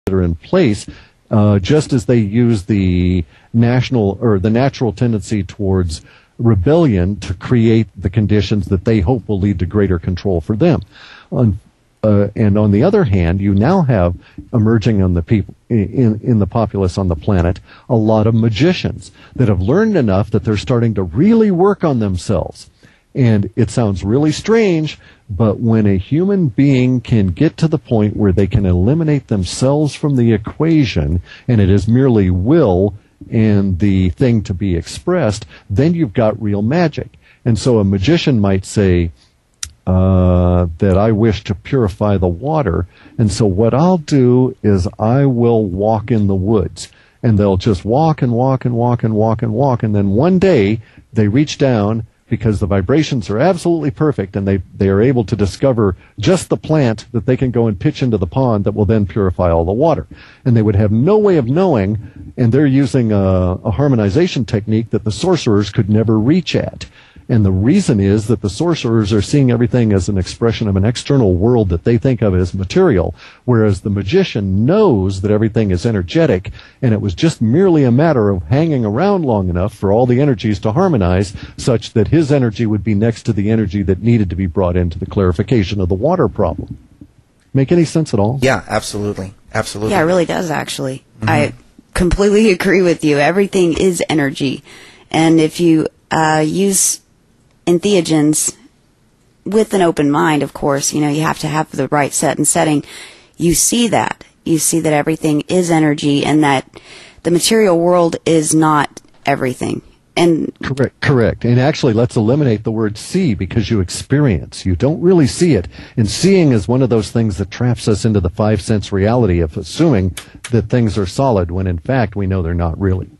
that are in place, just as they use the natural tendency towards rebellion to create the conditions that they hope will lead to greater control for them. And on the other hand, you now have emerging on the people in the populace on the planet a lot of magicians that have learned enough that they're starting to really work on themselves. And it sounds really strange, but when a human being can get to the point where they can eliminate themselves from the equation, and it is merely will and the thing to be expressed, then you've got real magic. And so a magician might say that I wish to purify the water, and so what I'll do is I will walk in the woods. And they'll just walk and walk and walk and walk and walk, and then one day they reach down because the vibrations are absolutely perfect, and they are able to discover just the plant that they can go and pitch into the pond that will then purify all the water. And they would have no way of knowing, and they're using a harmonization technique that the sorcerers could never reach at. And the reason is that the sorcerers are seeing everything as an expression of an external world that they think of as material, whereas the magician knows that everything is energetic, and it was just merely a matter of hanging around long enough for all the energies to harmonize such that his energy would be next to the energy that needed to be brought into the clarification of the water problem. Make any sense at all? Yeah, absolutely. Absolutely. Yeah, it really does, actually. Mm-hmm. I completely agree with you. Everything is energy. And if you use entheogens with an open mind, of course, you have to have the right set and setting. You see that everything is energy, and that the material world is not everything. And correct. And actually, let's eliminate the word see, because you experience. You don't really see it. And seeing is one of those things that traps us into the 5 sense reality of assuming that things are solid when in fact we know they're not really.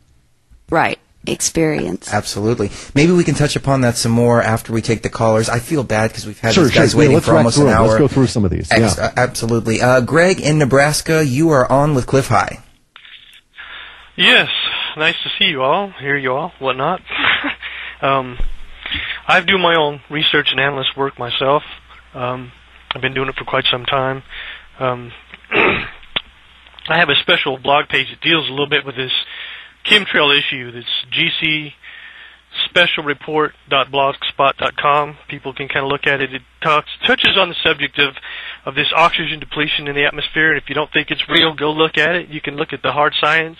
Right. Experience. Absolutely. Maybe we can touch upon that some more after we take the callers. I feel bad because we've had these guys waiting for almost an hour. Let's go through some of these. Absolutely. Greg in Nebraska, you are on with Clif High. Yes. Nice to see you all, hear you all, whatnot. I do my own research and analyst work myself. I've been doing it for quite some time. I have a special blog page that deals a little bit with this chemtrail issue. That's gcspecialreport.blogspot.com. People can kind of look at it. It touches on the subject of this oxygen depletion in the atmosphere, and if you don't think it's real, go look at it. You can look at the hard science.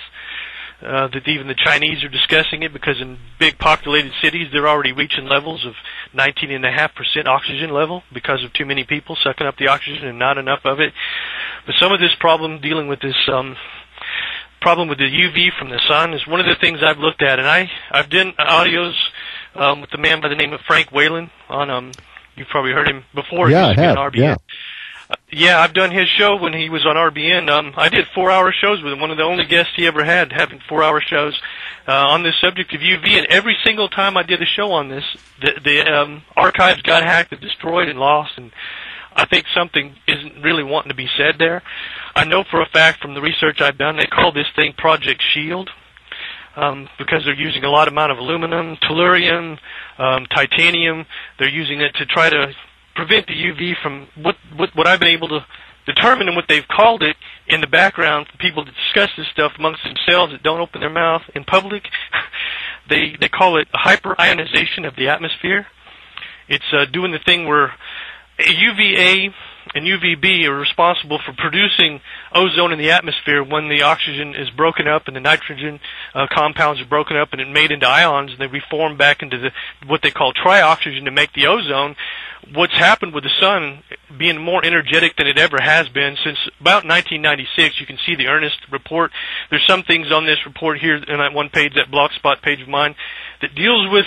That even the Chinese are discussing it, because in big populated cities they're already reaching levels of 19.5% oxygen level because of too many people sucking up the oxygen and not enough of it. But some of this problem dealing with this problem with the UV from the sun is one of the things I've looked at, and I've done audios with the man by the name of Frank Whalen on you've probably heard him before. Yeah, I have. RBN. Yeah, I've done his show when he was on RBN. I did 4-hour shows with him, one of the only guests he ever had having 4-hour shows on this subject of UV. And every single time I did a show on this, the archives got hacked and destroyed and lost, and I think something isn't really wanting to be said there. I know for a fact from the research I've done, they call this thing Project SHIELD, because they're using a lot amount of aluminum, tellurium, titanium. They're using it to try to prevent the UV from what I've been able to determine, and what they've called it in the background for people to discuss this stuff amongst themselves that don't open their mouth in public. They call it hyperonization of the atmosphere. It's doing the thing where UVA and UVB are responsible for producing ozone in the atmosphere when the oxygen is broken up and the nitrogen compounds are broken up and it made into ions, and they reform back into what they call trioxygen to make the ozone. What's happened with the sun being more energetic than it ever has been since about 1996, you can see the Ernest report. There's some things on this report here in that one page, that Blogspot page of mine, that deals with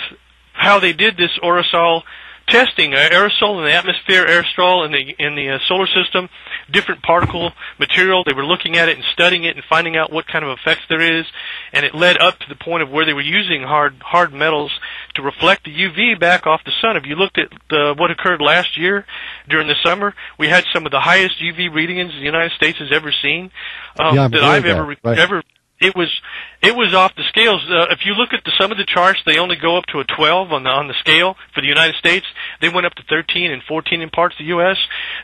how they did this aerosol testing, aerosol in the atmosphere, aerosol in the solar system, different particle material. They were looking at it and studying it and finding out what kind of effects there is, and it led up to the point of where they were using hard metals to reflect the UV back off the sun. If you looked at what occurred last year during the summer, we had some of the highest UV readings the United States has ever seen, that I've ever it was off the scales. If you look at some of the charts, they only go up to a 12 on the scale for the United States. They went up to 13 and 14 in parts of the U.S.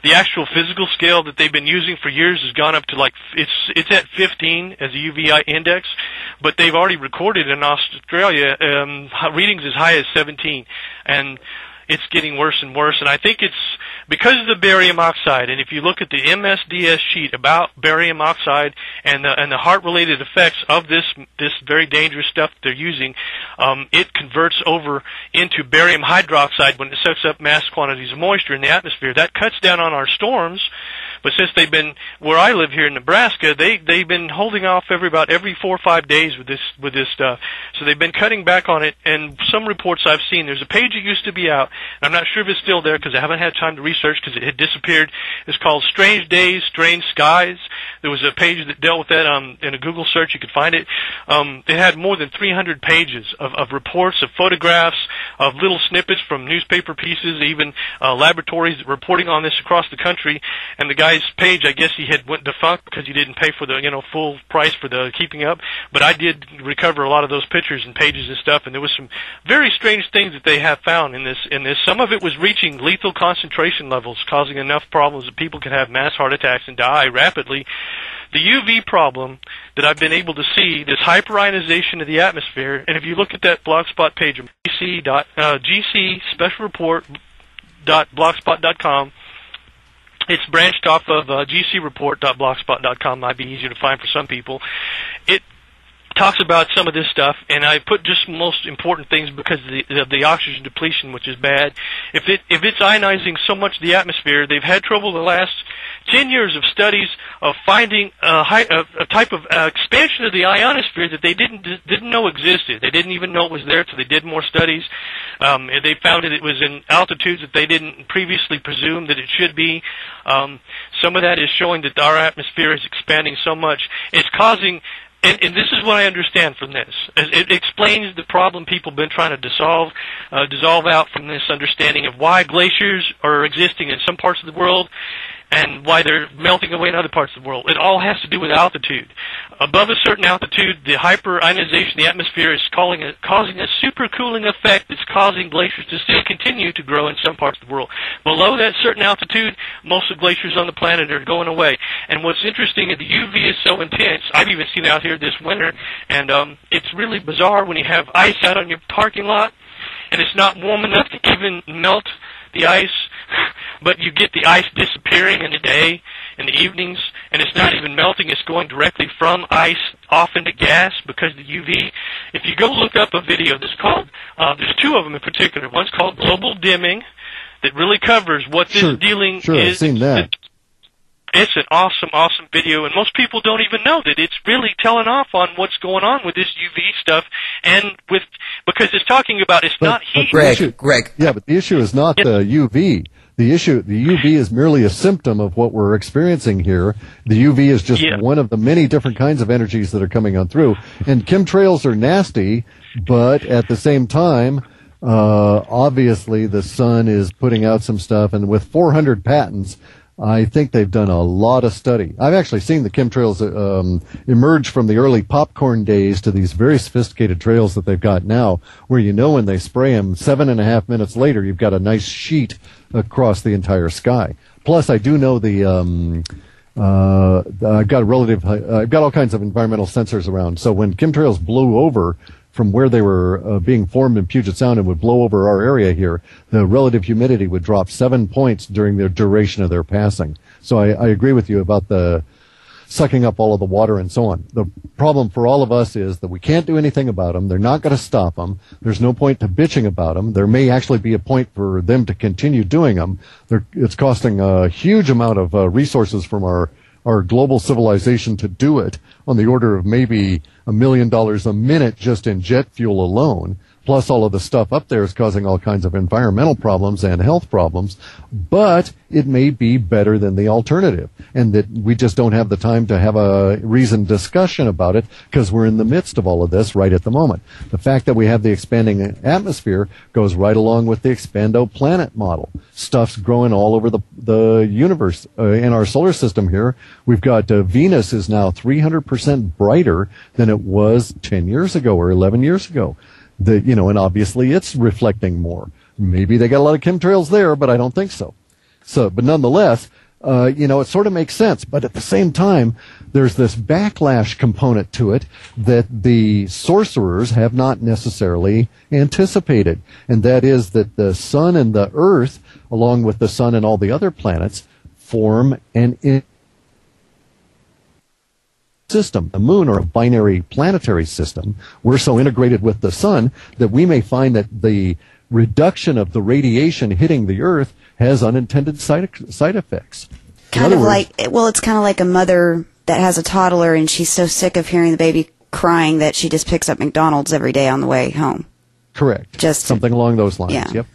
The actual physical scale that they've been using for years has gone up to it's at 15 as a UV index, but they've already recorded in Australia readings as high as 17, and it's getting worse and worse. And I think it's because of the barium oxide. And if you look at the MSDS sheet about barium oxide and the heart-related effects of this very dangerous stuff that they're using, it converts over into barium hydroxide when it sucks up mass quantities of moisture in the atmosphere. That cuts down on our storms. But since they've been where I live here in Nebraska, they've been holding off about every 4 or 5 days with this stuff. So they've been cutting back on it. And some reports I've seen, there's a page that used to be out. I'm not sure if it's still there because I haven't had time to research because it had disappeared. It's called Strange Days, Strange Skies. There was a page that dealt with that in a Google search. You could find it. It had more than 300 pages of reports, of photographs, of little snippets from newspaper pieces, even laboratories reporting on this across the country. And the guy's page, I guess he had went defunct because he didn't pay for the full price for the keeping up. But I did recover a lot of those pictures and pages and stuff, and there was some very strange things that they have found in this. Some of it was reaching lethal concentration levels, causing enough problems that people could have mass heart attacks and die rapidly. The UV problem that I've been able to see, this hyperionization of the atmosphere, and if you look at that blogspot page, GC Special Report.blogspot.com, it's branched off of gcreport.blogspot.com. Might be easier to find for some people. It talks about some of this stuff, and I put just most important things because of the oxygen depletion, which is bad. If it's ionizing so much of the atmosphere, they've had trouble the last 10 years of studies of finding a type of expansion of the ionosphere that they didn't know existed. They didn't even know it was there, so they did more studies. They found that it was in altitudes that they didn't previously presume that it should be. Some of that is showing that our atmosphere is expanding so much. It's causing... And this is what I understand from this. It explains the problem people have been trying to dissolve out from this understanding of why glaciers are existing in some parts of the world and why they're melting away in other parts of the world. It all has to do with altitude. Above a certain altitude, the hyperionization of the atmosphere is causing a supercooling effect that's causing glaciers to still continue to grow in some parts of the world. Below that certain altitude, most of the glaciers on the planet are going away. And what's interesting is the UV is so intense. I've even seen it out here this winter, and it's really bizarre when you have ice out on your parking lot, and it's not warm enough to even melt the ice, but you get the ice disappearing in the day, in the evenings, and it's not even melting. It's going directly from ice off into gas because the UV. If you go look up a video that's called, there's two of them in particular. One's called Global Dimming that really covers what this dealing is. I've seen that. It's an awesome video, and most people don't even know that it's really telling off on what's going on with this UV stuff, and because it's talking about it's not heat. Greg. Yeah, but the issue is not the UV. The UV is merely a symptom of what we're experiencing here. The UV is just one of the many different kinds of energies that are coming on through. And chemtrails are nasty, but at the same time, obviously the sun is putting out some stuff, and with 400 patents, I think they've done a lot of study. I've actually seen the chemtrails emerge from the early popcorn days to these very sophisticated trails that they've got now, where when they spray them, 7.5 minutes later, you've got a nice sheet across the entire sky. Plus, I do know I've got all kinds of environmental sensors around. So when chemtrails blew over from where they were being formed in Puget Sound and would blow over our area here, the relative humidity would drop 7 points during the duration of their passing. So I agree with you about the sucking up all of the water and so on. The problem for all of us is that we can't do anything about them. They're not going to stop them. There's no point to bitching about them. There may actually be a point for them to continue doing them. It's costing a huge amount of resources from our global civilization to do it, on the order of maybe $1 million a minute just in jet fuel alone. Plus all of the stuff up there is causing all kinds of environmental problems and health problems, but it may be better than the alternative, and that we just don't have the time to have a reasoned discussion about it because we're in the midst of all of this right at the moment. The fact that we have the expanding atmosphere goes right along with the expando planet model. Stuff's growing all over the universe. In our solar system here, we've got Venus is now 300% brighter than it was 10 years ago or 11 years ago. And obviously it's reflecting more. Maybe they got a lot of chemtrails there, but I don't think so. But nonetheless, it sort of makes sense. But at the same time, there's this backlash component to it that the sorcerers have not necessarily anticipated. And that is that the sun and the earth, along with the sun and all the other planets, form an system, the moon, or a binary planetary system. We're so integrated with the sun that we may find that the reduction of the radiation hitting the earth has unintended side effects. It's kind of like a mother that has a toddler and she's so sick of hearing the baby crying that she just picks up McDonald's every day on the way home. Correct. Just something along those lines. Yeah. Yep.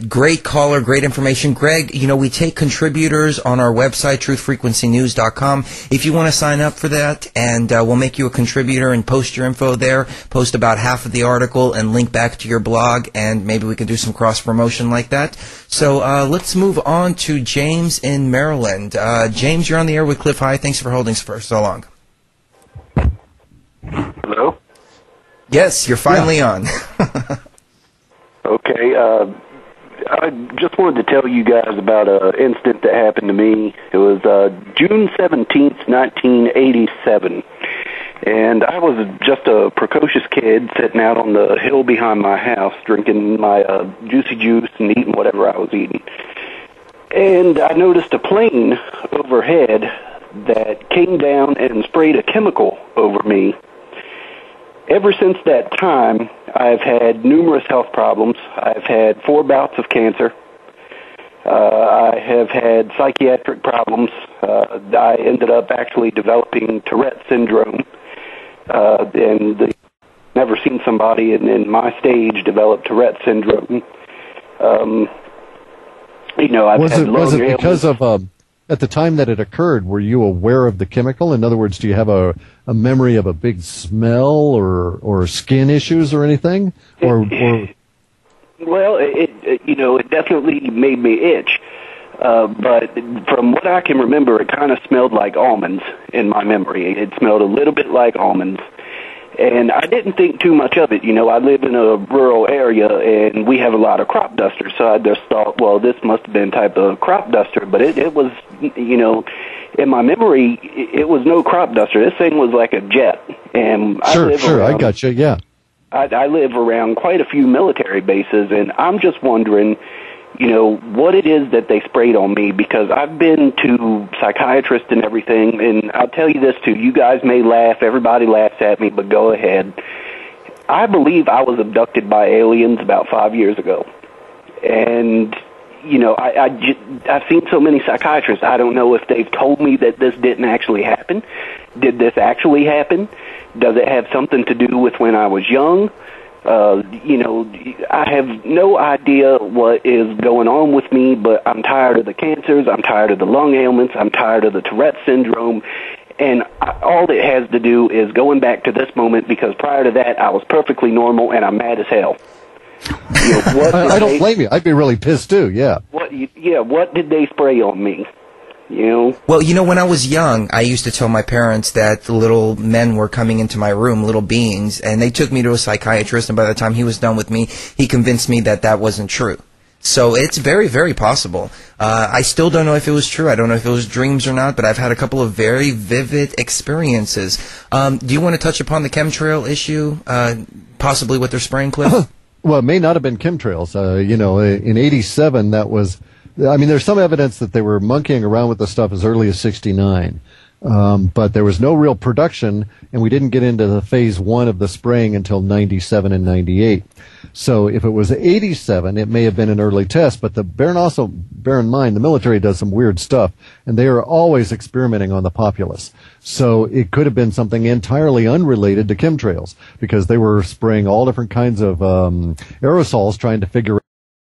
Great caller, great information. Greg, we take contributors on our website, truthfrequencynews.com. If you want to sign up for that, and we'll make you a contributor and post your info there, post about half of the article and link back to your blog, and maybe we can do some cross-promotion like that. So let's move on to James in Maryland. James, you're on the air with Clif. Hi, thanks for holding for so long. Hello? Yes, you're finally on. Okay, I just wanted to tell you guys about an incident that happened to me. It was June 17th, 1987, and I was just a precocious kid sitting out on the hill behind my house drinking my juicy juice and eating whatever I was eating. And I noticed a plane overhead that came down and sprayed a chemical over me. Ever since that time, I've had numerous health problems. I've had 4 bouts of cancer. I have had psychiatric problems. I ended up actually developing Tourette syndrome. And never seen somebody in my stage develop Tourette syndrome. Was it because of at the time that it occurred, were you aware of the chemical? In other words, do you have a memory of a big smell or skin issues or anything? Well, it definitely made me itch. But from what I can remember, it kind of smelled like almonds in my memory. It smelled a little bit like almonds. And I didn't think too much of it. I live in a rural area, and we have a lot of crop dusters. So I just thought, well, this must have been type of crop duster. But it was, in my memory, it was no crop duster. This thing was like a jet. And I got you, yeah. I live around quite a few military bases, and I'm just wondering, what it is that they sprayed on me, because I've been to psychiatrists and everything, and I'll tell you this too, you guys may laugh, everybody laughs at me, but go ahead. I believe I was abducted by aliens about 5 years ago, and, I've seen so many psychiatrists, I don't know if they've told me that this didn't actually happen. Did this actually happen? Does it have something to do with when I was young? I have no idea what is going on with me, but I'm tired of the cancers, I'm tired of the lung ailments, I'm tired of the Tourette syndrome, and all it has to do is going back to this moment, because prior to that, I was perfectly normal, and I'm mad as hell. I don't blame you. I'd be really pissed too, yeah. What did they spray on me? Well, when I was young, I used to tell my parents that little men were coming into my room, little beings, and they took me to a psychiatrist, and by the time he was done with me, he convinced me that that wasn't true. So it's very, very possible. I still don't know if it was true. I don't know if it was dreams or not, but I've had a couple of very vivid experiences. Do you want to touch upon the chemtrail issue, possibly what they're spraying, Cliff? Well, it may not have been chemtrails. In 87, that was... there's some evidence that they were monkeying around with the stuff as early as 69. But there was no real production, and we didn't get into the phase 1 of the spraying until 97 and 98. So if it was 87, it may have been an early test, but bear in mind, the military does some weird stuff, and they are always experimenting on the populace. So it could have been something entirely unrelated to chemtrails, because they were spraying all different kinds of aerosols trying to figure